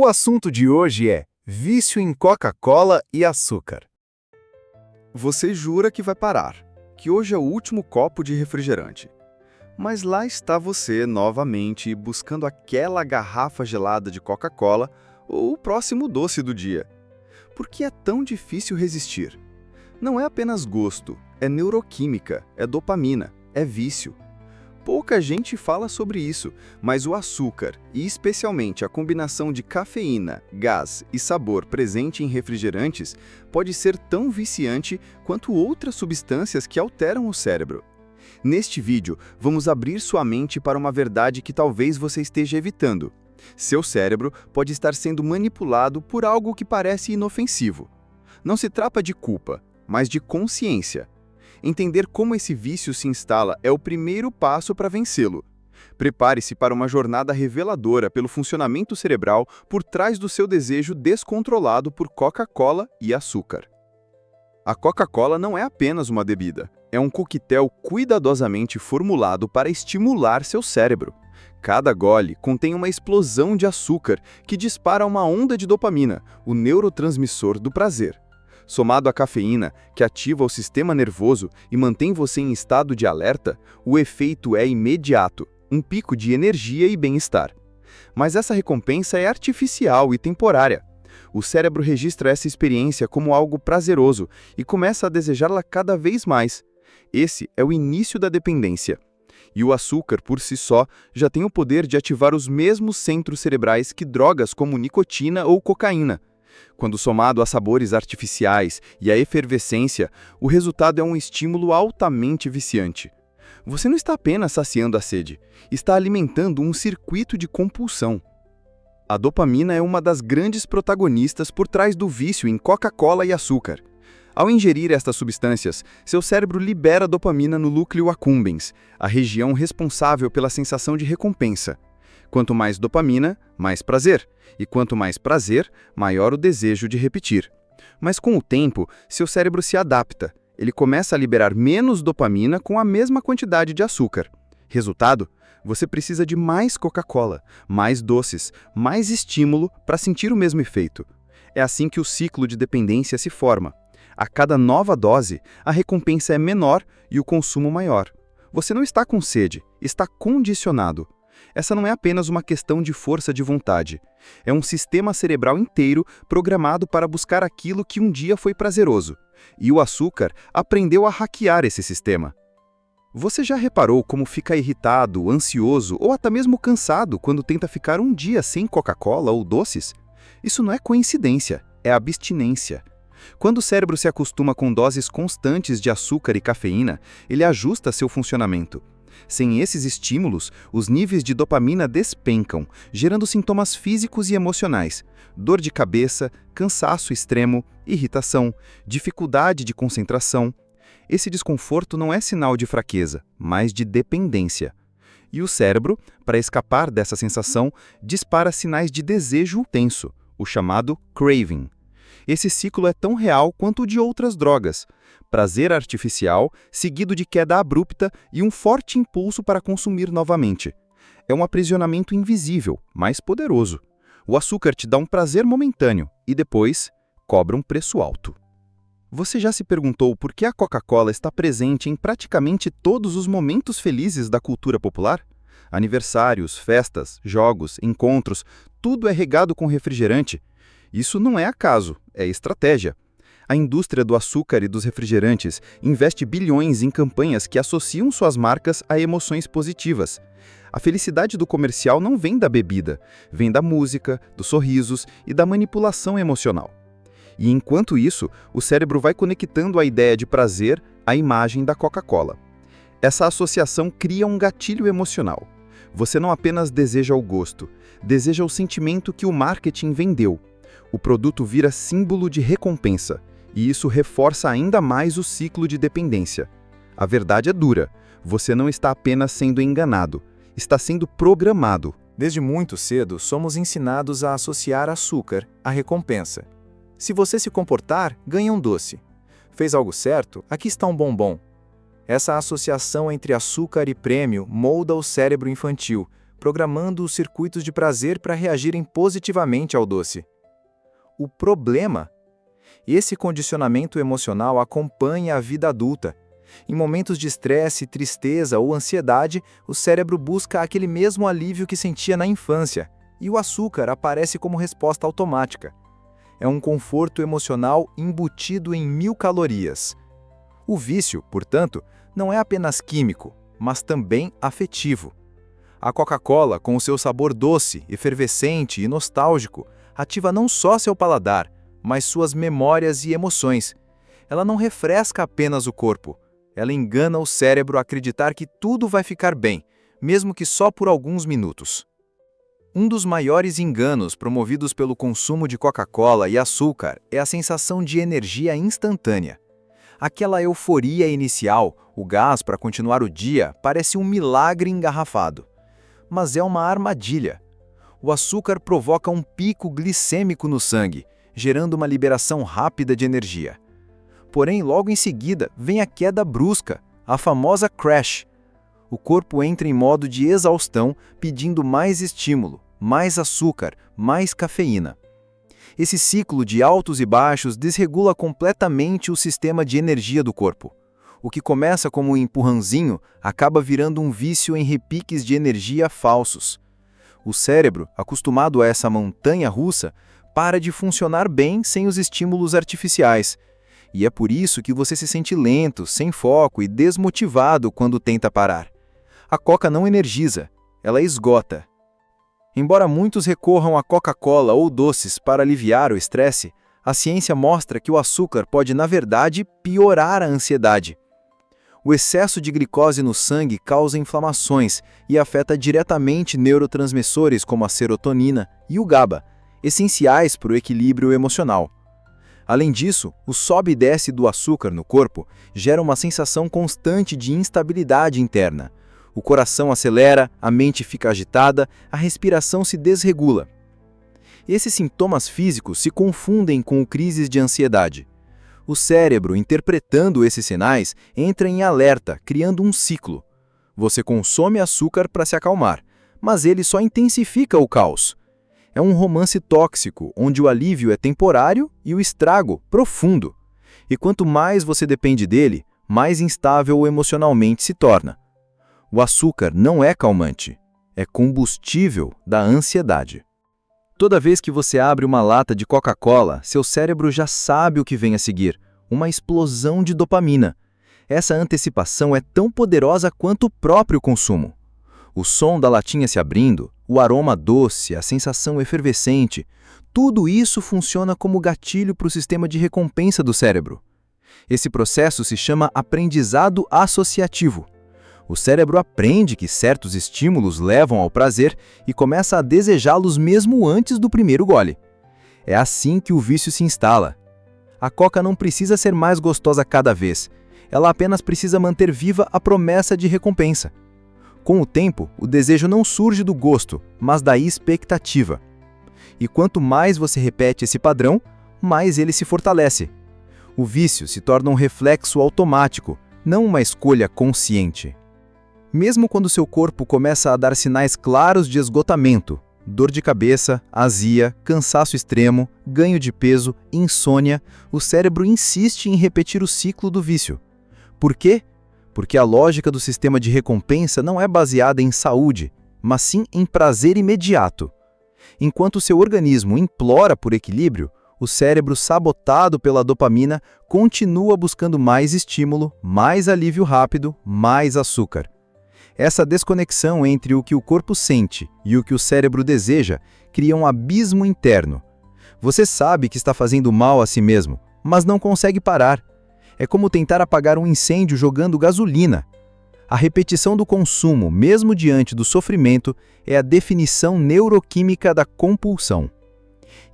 O assunto de hoje é vício em Coca-Cola e açúcar. Você jura que vai parar, que hoje é o último copo de refrigerante. Mas lá está você novamente buscando aquela garrafa gelada de Coca-Cola ou o próximo doce do dia. Por que é tão difícil resistir? Não é apenas gosto, é neuroquímica, é dopamina, é vício. Pouca gente fala sobre isso, mas o açúcar, e especialmente a combinação de cafeína, gás e sabor presente em refrigerantes, pode ser tão viciante quanto outras substâncias que alteram o cérebro. Neste vídeo, vamos abrir sua mente para uma verdade que talvez você esteja evitando. Seu cérebro pode estar sendo manipulado por algo que parece inofensivo. Não se trata de culpa, mas de consciência. Entender como esse vício se instala é o primeiro passo para vencê-lo. Prepare-se para uma jornada reveladora pelo funcionamento cerebral por trás do seu desejo descontrolado por Coca-Cola e açúcar. A Coca-Cola não é apenas uma bebida, é um coquetel cuidadosamente formulado para estimular seu cérebro. Cada gole contém uma explosão de açúcar que dispara uma onda de dopamina, o neurotransmissor do prazer. Somado à cafeína, que ativa o sistema nervoso e mantém você em estado de alerta, o efeito é imediato, um pico de energia e bem-estar. Mas essa recompensa é artificial e temporária. O cérebro registra essa experiência como algo prazeroso e começa a desejá-la cada vez mais. Esse é o início da dependência. E o açúcar, por si só, já tem o poder de ativar os mesmos centros cerebrais que drogas como nicotina ou cocaína. Quando somado a sabores artificiais e a efervescência, o resultado é um estímulo altamente viciante. Você não está apenas saciando a sede, está alimentando um circuito de compulsão. A dopamina é uma das grandes protagonistas por trás do vício em Coca-Cola e açúcar. Ao ingerir estas substâncias, seu cérebro libera dopamina no núcleo accumbens, a região responsável pela sensação de recompensa. Quanto mais dopamina, mais prazer. E quanto mais prazer, maior o desejo de repetir. Mas com o tempo, seu cérebro se adapta. Ele começa a liberar menos dopamina com a mesma quantidade de açúcar. Resultado? Você precisa de mais Coca-Cola, mais doces, mais estímulo para sentir o mesmo efeito. É assim que o ciclo de dependência se forma. A cada nova dose, a recompensa é menor e o consumo maior. Você não está com sede, está condicionado. Essa não é apenas uma questão de força de vontade. É um sistema cerebral inteiro programado para buscar aquilo que um dia foi prazeroso. E o açúcar aprendeu a hackear esse sistema. Você já reparou como fica irritado, ansioso ou até mesmo cansado quando tenta ficar um dia sem Coca-Cola ou doces? Isso não é coincidência, é abstinência. Quando o cérebro se acostuma com doses constantes de açúcar e cafeína, ele ajusta seu funcionamento. Sem esses estímulos, os níveis de dopamina despencam, gerando sintomas físicos e emocionais, dor de cabeça, cansaço extremo, irritação, dificuldade de concentração. Esse desconforto não é sinal de fraqueza, mas de dependência. E o cérebro, para escapar dessa sensação, dispara sinais de desejo intenso, o chamado craving. Esse ciclo é tão real quanto o de outras drogas. Prazer artificial, seguido de queda abrupta e um forte impulso para consumir novamente. É um aprisionamento invisível, mas poderoso. O açúcar te dá um prazer momentâneo e depois cobra um preço alto. Você já se perguntou por que a Coca-Cola está presente em praticamente todos os momentos felizes da cultura popular? Aniversários, festas, jogos, encontros, tudo é regado com refrigerante. Isso não é acaso, é estratégia. A indústria do açúcar e dos refrigerantes investe bilhões em campanhas que associam suas marcas a emoções positivas. A felicidade do comercial não vem da bebida, vem da música, dos sorrisos e da manipulação emocional. E enquanto isso, o cérebro vai conectando a ideia de prazer à imagem da Coca-Cola. Essa associação cria um gatilho emocional. Você não apenas deseja o gosto, deseja o sentimento que o marketing vendeu. O produto vira símbolo de recompensa, e isso reforça ainda mais o ciclo de dependência. A verdade é dura, você não está apenas sendo enganado, está sendo programado. Desde muito cedo, somos ensinados a associar açúcar à recompensa. Se você se comportar, ganha um doce. Fez algo certo? Aqui está um bombom. Essa associação entre açúcar e prêmio molda o cérebro infantil, programando os circuitos de prazer para reagirem positivamente ao doce. O problema? Esse condicionamento emocional acompanha a vida adulta. Em momentos de estresse, tristeza ou ansiedade, o cérebro busca aquele mesmo alívio que sentia na infância, e o açúcar aparece como resposta automática. É um conforto emocional embutido em 1000 calorias. O vício, portanto, não é apenas químico, mas também afetivo. A Coca-Cola, com o seu sabor doce, efervescente e nostálgico, ativa não só seu paladar, mas suas memórias e emoções. Ela não refresca apenas o corpo. Ela engana o cérebro a acreditar que tudo vai ficar bem, mesmo que só por alguns minutos. Um dos maiores enganos promovidos pelo consumo de Coca-Cola e açúcar é a sensação de energia instantânea. Aquela euforia inicial, o gás para continuar o dia, parece um milagre engarrafado. Mas é uma armadilha. O açúcar provoca um pico glicêmico no sangue, gerando uma liberação rápida de energia. Porém, logo em seguida, vem a queda brusca, a famosa crash. O corpo entra em modo de exaustão, pedindo mais estímulo, mais açúcar, mais cafeína. Esse ciclo de altos e baixos desregula completamente o sistema de energia do corpo. O que começa como um empurrãozinho acaba virando um vício em repiques de energia falsos. O cérebro, acostumado a essa montanha russa, para de funcionar bem sem os estímulos artificiais. E é por isso que você se sente lento, sem foco e desmotivado quando tenta parar. A Coca não energiza, ela esgota. Embora muitos recorram a Coca-Cola ou doces para aliviar o estresse, a ciência mostra que o açúcar pode, na verdade, piorar a ansiedade. O excesso de glicose no sangue causa inflamações e afeta diretamente neurotransmissores como a serotonina e o GABA, essenciais para o equilíbrio emocional. Além disso, o sobe e desce do açúcar no corpo gera uma sensação constante de instabilidade interna. O coração acelera, a mente fica agitada, a respiração se desregula. Esses sintomas físicos se confundem com crises de ansiedade. O cérebro, interpretando esses sinais, entra em alerta, criando um ciclo. Você consome açúcar para se acalmar, mas ele só intensifica o caos. É um romance tóxico, onde o alívio é temporário e o estrago profundo. E quanto mais você depende dele, mais instável emocionalmente se torna. O açúcar não é calmante, é combustível da ansiedade. Toda vez que você abre uma lata de Coca-Cola, seu cérebro já sabe o que vem a seguir, uma explosão de dopamina. Essa antecipação é tão poderosa quanto o próprio consumo. O som da latinha se abrindo, o aroma doce, a sensação efervescente, tudo isso funciona como gatilho para o sistema de recompensa do cérebro. Esse processo se chama aprendizado associativo. O cérebro aprende que certos estímulos levam ao prazer e começa a desejá-los mesmo antes do primeiro gole. É assim que o vício se instala. A Coca não precisa ser mais gostosa cada vez, ela apenas precisa manter viva a promessa de recompensa. Com o tempo, o desejo não surge do gosto, mas da expectativa. E quanto mais você repete esse padrão, mais ele se fortalece. O vício se torna um reflexo automático, não uma escolha consciente. Mesmo quando seu corpo começa a dar sinais claros de esgotamento, dor de cabeça, azia, cansaço extremo, ganho de peso, insônia, o cérebro insiste em repetir o ciclo do vício. Por quê? Porque a lógica do sistema de recompensa não é baseada em saúde, mas sim em prazer imediato. Enquanto seu organismo implora por equilíbrio, o cérebro, sabotado pela dopamina, continua buscando mais estímulo, mais alívio rápido, mais açúcar. Essa desconexão entre o que o corpo sente e o que o cérebro deseja cria um abismo interno. Você sabe que está fazendo mal a si mesmo, mas não consegue parar. É como tentar apagar um incêndio jogando gasolina. A repetição do consumo, mesmo diante do sofrimento, é a definição neuroquímica da compulsão.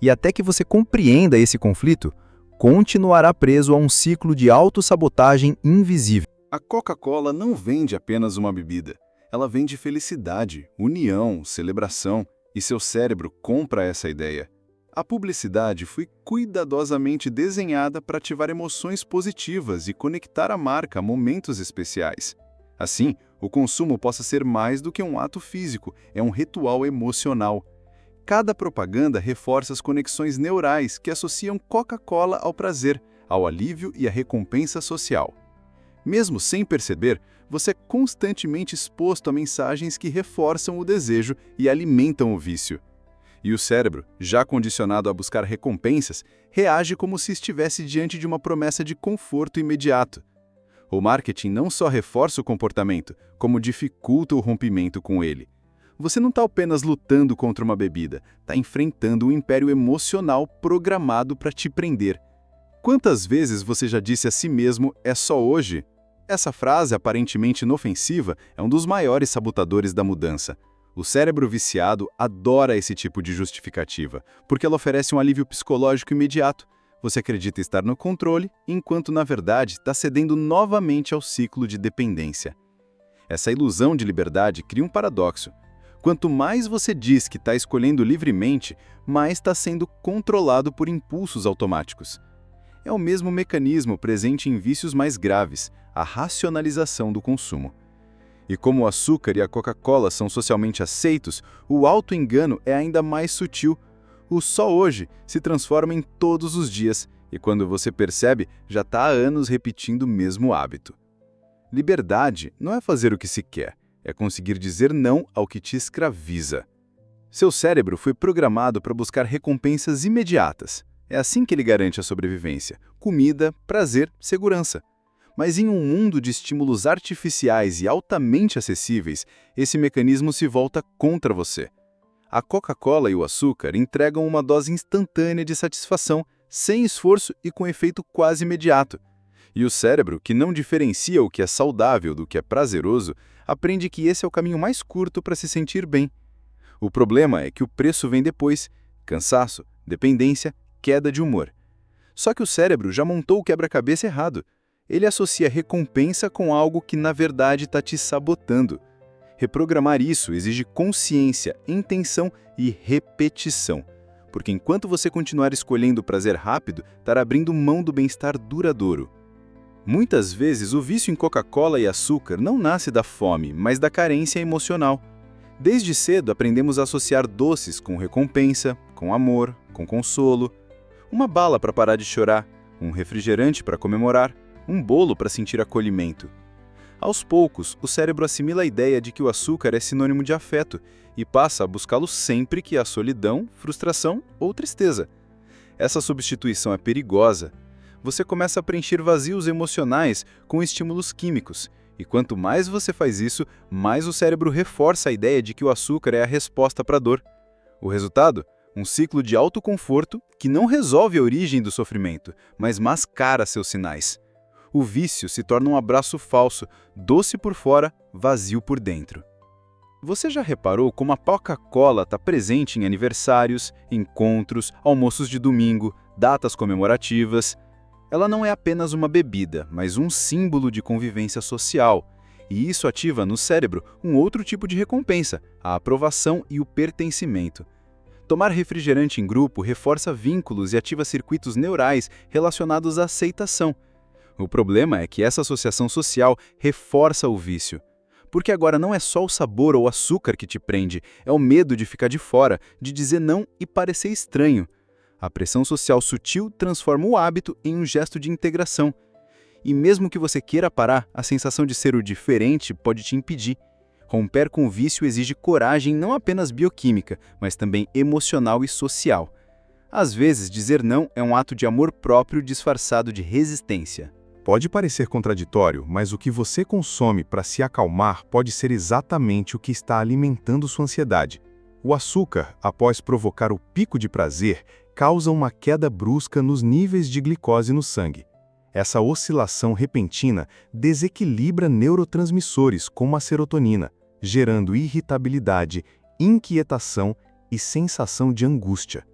E até que você compreenda esse conflito, continuará preso a um ciclo de autossabotagem invisível. A Coca-Cola não vende apenas uma bebida. Ela vende felicidade, união, celebração, e seu cérebro compra essa ideia. A publicidade foi cuidadosamente desenhada para ativar emoções positivas e conectar a marca a momentos especiais. Assim, o consumo possa ser mais do que um ato físico, é um ritual emocional. Cada propaganda reforça as conexões neurais que associam Coca-Cola ao prazer, ao alívio e à recompensa social. Mesmo sem perceber, você é constantemente exposto a mensagens que reforçam o desejo e alimentam o vício. E o cérebro, já condicionado a buscar recompensas, reage como se estivesse diante de uma promessa de conforto imediato. O marketing não só reforça o comportamento, como dificulta o rompimento com ele. Você não está apenas lutando contra uma bebida, está enfrentando um império emocional programado para te prender. Quantas vezes você já disse a si mesmo, é só hoje? Essa frase, aparentemente inofensiva, é um dos maiores sabotadores da mudança. O cérebro viciado adora esse tipo de justificativa, porque ela oferece um alívio psicológico imediato. Você acredita estar no controle, enquanto na verdade está cedendo novamente ao ciclo de dependência. Essa ilusão de liberdade cria um paradoxo. Quanto mais você diz que está escolhendo livremente, mais está sendo controlado por impulsos automáticos. É o mesmo mecanismo presente em vícios mais graves, a racionalização do consumo. E como o açúcar e a Coca-Cola são socialmente aceitos, o auto-engano é ainda mais sutil. O só hoje se transforma em todos os dias, e quando você percebe, já está há anos repetindo o mesmo hábito. Liberdade não é fazer o que se quer, é conseguir dizer não ao que te escraviza. Seu cérebro foi programado para buscar recompensas imediatas. É assim que ele garante a sobrevivência: comida, prazer, segurança. Mas em um mundo de estímulos artificiais e altamente acessíveis, esse mecanismo se volta contra você. A Coca-Cola e o açúcar entregam uma dose instantânea de satisfação, sem esforço e com efeito quase imediato. E o cérebro, que não diferencia o que é saudável do que é prazeroso, aprende que esse é o caminho mais curto para se sentir bem. O problema é que o preço vem depois: cansaço, dependência, queda de humor. Só que o cérebro já montou o quebra-cabeça errado. Ele associa recompensa com algo que, na verdade, está te sabotando. Reprogramar isso exige consciência, intenção e repetição. Porque enquanto você continuar escolhendo o prazer rápido, estará abrindo mão do bem-estar duradouro. Muitas vezes, o vício em Coca-Cola e açúcar não nasce da fome, mas da carência emocional. Desde cedo, aprendemos a associar doces com recompensa, com amor, com consolo. Uma bala para parar de chorar, um refrigerante para comemorar, um bolo para sentir acolhimento. Aos poucos, o cérebro assimila a ideia de que o açúcar é sinônimo de afeto e passa a buscá-lo sempre que há solidão, frustração ou tristeza. Essa substituição é perigosa. Você começa a preencher vazios emocionais com estímulos químicos, e quanto mais você faz isso, mais o cérebro reforça a ideia de que o açúcar é a resposta para a dor. O resultado? Um ciclo de autoconforto que não resolve a origem do sofrimento, mas mascara seus sinais. O vício se torna um abraço falso, doce por fora, vazio por dentro. Você já reparou como a Coca-Cola está presente em aniversários, encontros, almoços de domingo, datas comemorativas? Ela não é apenas uma bebida, mas um símbolo de convivência social. E isso ativa no cérebro um outro tipo de recompensa, a aprovação e o pertencimento. Tomar refrigerante em grupo reforça vínculos e ativa circuitos neurais relacionados à aceitação. O problema é que essa associação social reforça o vício. Porque agora não é só o sabor ou açúcar que te prende, é o medo de ficar de fora, de dizer não e parecer estranho. A pressão social sutil transforma o hábito em um gesto de integração. E mesmo que você queira parar, a sensação de ser o diferente pode te impedir. Romper com o vício exige coragem não apenas bioquímica, mas também emocional e social. Às vezes, dizer não é um ato de amor próprio disfarçado de resistência. Pode parecer contraditório, mas o que você consome para se acalmar pode ser exatamente o que está alimentando sua ansiedade. O açúcar, após provocar o pico de prazer, causa uma queda brusca nos níveis de glicose no sangue. Essa oscilação repentina desequilibra neurotransmissores como a serotonina, gerando irritabilidade, inquietação e sensação de angústia.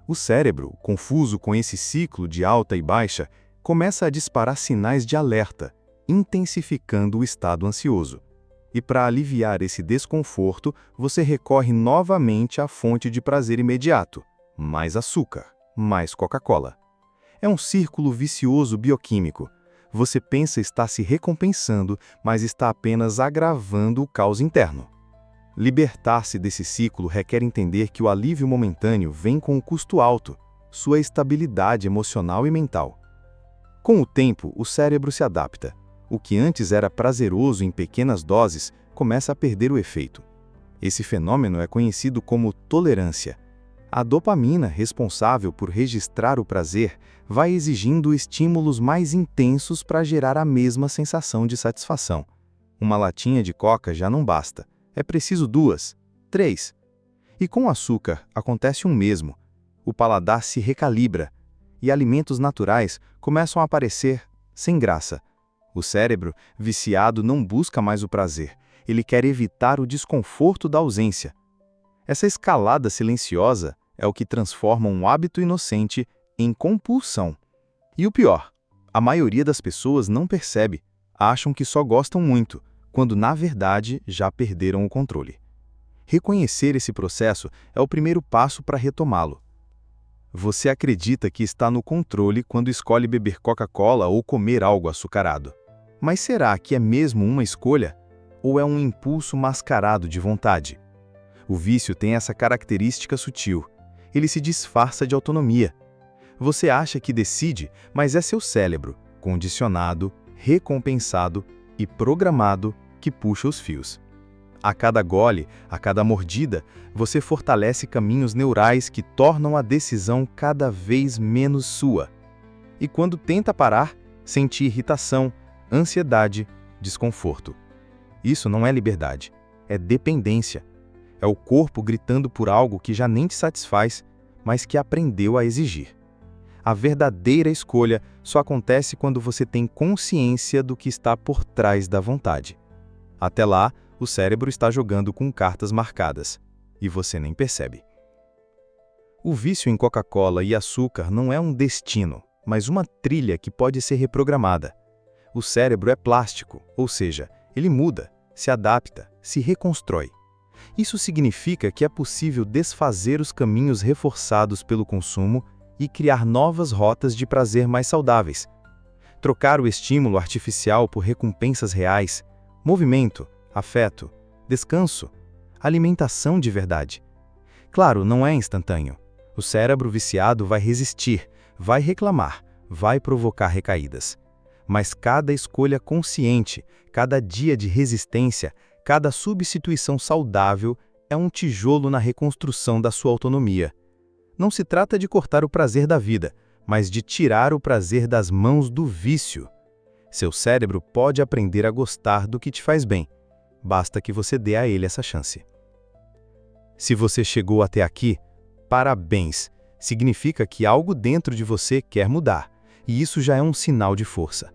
O cérebro, confuso com esse ciclo de alta e baixa, começa a disparar sinais de alerta, intensificando o estado ansioso. E para aliviar esse desconforto, você recorre novamente à fonte de prazer imediato: mais açúcar, mais Coca-Cola. É um círculo vicioso bioquímico. Você pensa estar se recompensando, mas está apenas agravando o caos interno. Libertar-se desse ciclo requer entender que o alívio momentâneo vem com um custo alto, sua estabilidade emocional e mental. Com o tempo, o cérebro se adapta. O que antes era prazeroso em pequenas doses começa a perder o efeito. Esse fenômeno é conhecido como tolerância. A dopamina, responsável por registrar o prazer, vai exigindo estímulos mais intensos para gerar a mesma sensação de satisfação. Uma latinha de coca já não basta. É preciso 2, 3. E com o açúcar acontece o mesmo. O paladar se recalibra e alimentos naturais começam a aparecer sem graça. O cérebro, viciado, não busca mais o prazer. Ele quer evitar o desconforto da ausência. Essa escalada silenciosa é o que transforma um hábito inocente em compulsão. E o pior, a maioria das pessoas não percebe, acham que só gostam muito, quando na verdade já perderam o controle. Reconhecer esse processo é o primeiro passo para retomá-lo. Você acredita que está no controle quando escolhe beber Coca-Cola ou comer algo açucarado. Mas será que é mesmo uma escolha? Ou é um impulso mascarado de vontade? O vício tem essa característica sutil. Ele se disfarça de autonomia. Você acha que decide, mas é seu cérebro, condicionado, recompensado e programado, que puxa os fios. A cada gole, a cada mordida, você fortalece caminhos neurais que tornam a decisão cada vez menos sua. E quando tenta parar, sente irritação, ansiedade, desconforto. Isso não é liberdade, é dependência. É o corpo gritando por algo que já nem te satisfaz, mas que aprendeu a exigir. A verdadeira escolha só acontece quando você tem consciência do que está por trás da vontade. Até lá, o cérebro está jogando com cartas marcadas, e você nem percebe. O vício em Coca-Cola e açúcar não é um destino, mas uma trilha que pode ser reprogramada. O cérebro é plástico, ou seja, ele muda, se adapta, se reconstrói. Isso significa que é possível desfazer os caminhos reforçados pelo consumo e criar novas rotas de prazer mais saudáveis. Trocar o estímulo artificial por recompensas reais, movimento, afeto, descanso, alimentação de verdade. Claro, não é instantâneo. O cérebro viciado vai resistir, vai reclamar, vai provocar recaídas. Mas cada escolha consciente, cada dia de resistência, cada substituição saudável é um tijolo na reconstrução da sua autonomia. Não se trata de cortar o prazer da vida, mas de tirar o prazer das mãos do vício. Seu cérebro pode aprender a gostar do que te faz bem. Basta que você dê a ele essa chance. Se você chegou até aqui, parabéns! Significa que algo dentro de você quer mudar, e isso já é um sinal de força.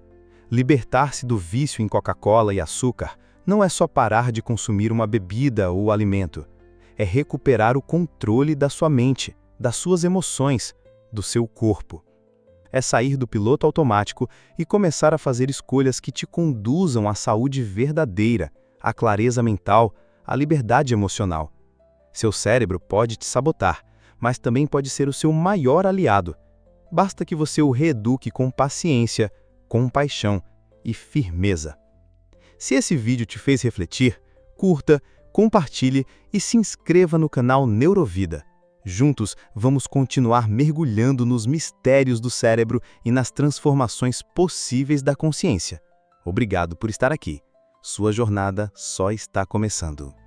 Libertar-se do vício em Coca-Cola e açúcar não é só parar de consumir uma bebida ou alimento. É recuperar o controle da sua mente, das suas emoções, do seu corpo. É sair do piloto automático e começar a fazer escolhas que te conduzam à saúde verdadeira, à clareza mental, à liberdade emocional. Seu cérebro pode te sabotar, mas também pode ser o seu maior aliado. Basta que você o reeduque com paciência, compaixão e firmeza. Se esse vídeo te fez refletir, curta, compartilhe e se inscreva no canal Neurovida. Juntos, vamos continuar mergulhando nos mistérios do cérebro e nas transformações possíveis da consciência. Obrigado por estar aqui. Sua jornada só está começando.